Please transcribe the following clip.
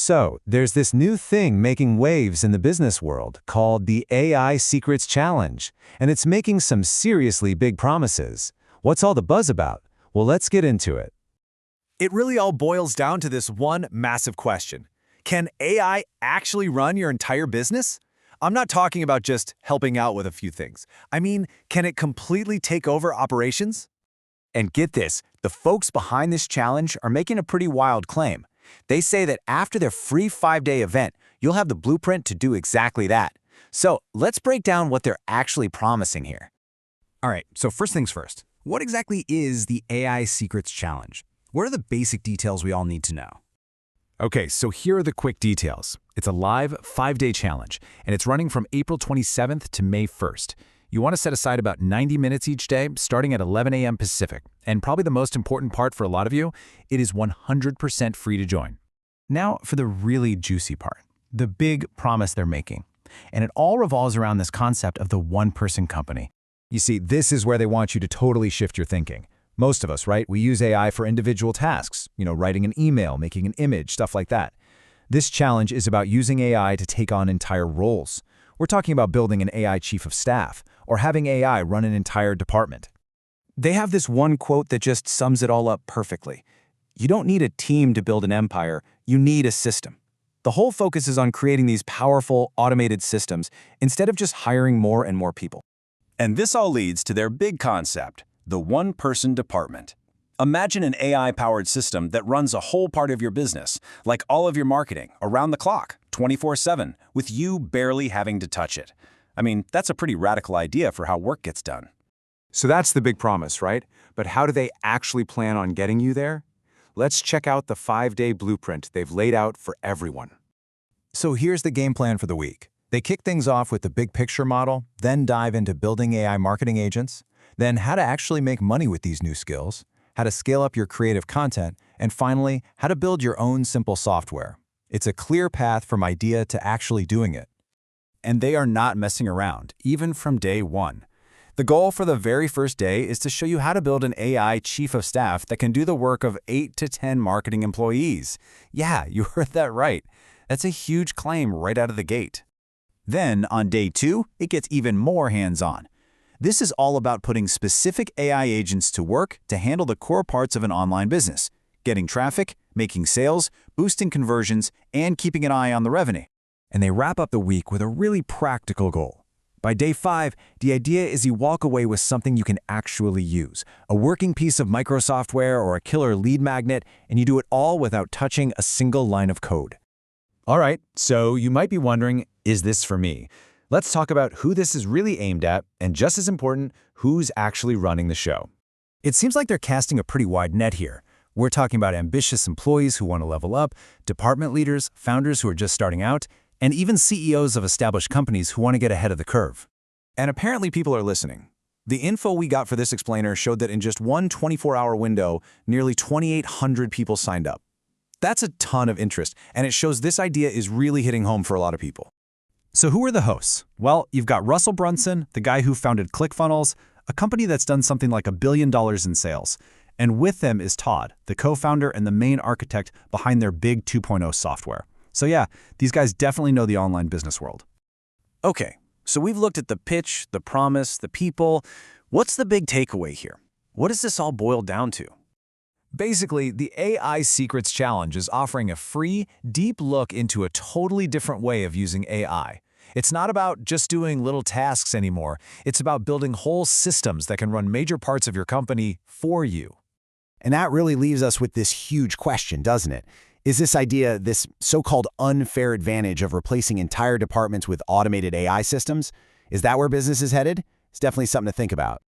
So, there's this new thing making waves in the business world called the AI Secrets Challenge, and it's making some seriously big promises. What's all the buzz about? Well, let's get into it. It really all boils down to this one massive question. Can AI actually run your entire business? I'm not talking about just helping out with a few things. I mean, can it completely take over operations? And get this, the folks behind this challenge are making a pretty wild claim. They say that after their free 5-day event, you'll have the blueprint to do exactly that. So let's break down what they're actually promising here. All right, so first things first. What exactly is the AI Secrets Challenge? What are the basic details we all need to know? Okay, so here are the quick details. It's a live 5-day challenge, and it's running from April 27th to May 1st. You want to set aside about 90 minutes each day, starting at 11 a.m. Pacific. And probably the most important part for a lot of you, it is 100% free to join. Now for the really juicy part, the big promise they're making. And it all revolves around this concept of the one-person company. You see, this is where they want you to totally shift your thinking. Most of us, right, we use AI for individual tasks, writing an email, making an image, stuff like that. This challenge is about using AI to take on entire roles. We're talking about building an AI chief of staff, or having AI run an entire department. They have this one quote that just sums it all up perfectly. You don't need a team to build an empire, you need a system. The whole focus is on creating these powerful, automated systems instead of just hiring more and more people. And this all leads to their big concept, the one-person department. Imagine an AI-powered system that runs a whole part of your business, like all of your marketing, around the clock, 24/7, with you barely having to touch it. I mean, that's a pretty radical idea for how work gets done. So that's the big promise, right? But how do they actually plan on getting you there? Let's check out the 5-day blueprint they've laid out for everyone. So here's the game plan for the week. They kick things off with the big picture model, then dive into building AI marketing agents, then how to actually make money with these new skills, how to scale up your creative content, and finally, how to build your own simple software. It's a clear path from idea to actually doing it. And they are not messing around, even from day one. The goal for the very first day is to show you how to build an AI chief of staff that can do the work of 8 to 10 marketing employees. Yeah, you heard that right. That's a huge claim right out of the gate. Then, on day 2, it gets even more hands-on. This is all about putting specific AI agents to work to handle the core parts of an online business, getting traffic, making sales, boosting conversions, and keeping an eye on the revenue. And they wrap up the week with a really practical goal. By day 5, the idea is you walk away with something you can actually use, a working piece of microsoftware or a killer lead magnet, and you do it all without touching a single line of code. All right, so you might be wondering, is this for me? Let's talk about who this is really aimed at, and just as important, who's actually running the show. It seems like they're casting a pretty wide net here. We're talking about ambitious employees who want to level up, department leaders, founders who are just starting out, and even CEOs of established companies who want to get ahead of the curve. And apparently people are listening. The info we got for this explainer showed that in just one 24-hour window, nearly 2,800 people signed up. That's a ton of interest, and it shows this idea is really hitting home for a lot of people. So who are the hosts? Well, you've got Russell Brunson, the guy who founded ClickFunnels, a company that's done something like $1 billion in sales. And with them is Todd, the co-founder and the main architect behind their big 2.0 software. So yeah, these guys definitely know the online business world. Okay, so we've looked at the pitch, the promise, the people. What's the big takeaway here? What does this all boil down to? Basically, the AI Secrets Challenge is offering a free, deep look into a totally different way of using AI. It's not about just doing little tasks anymore. It's about building whole systems that can run major parts of your company for you. And that really leaves us with this huge question, doesn't it? Is this idea, this so-called unfair advantage of replacing entire departments with automated AI systems, is that where business is headed? It's definitely something to think about.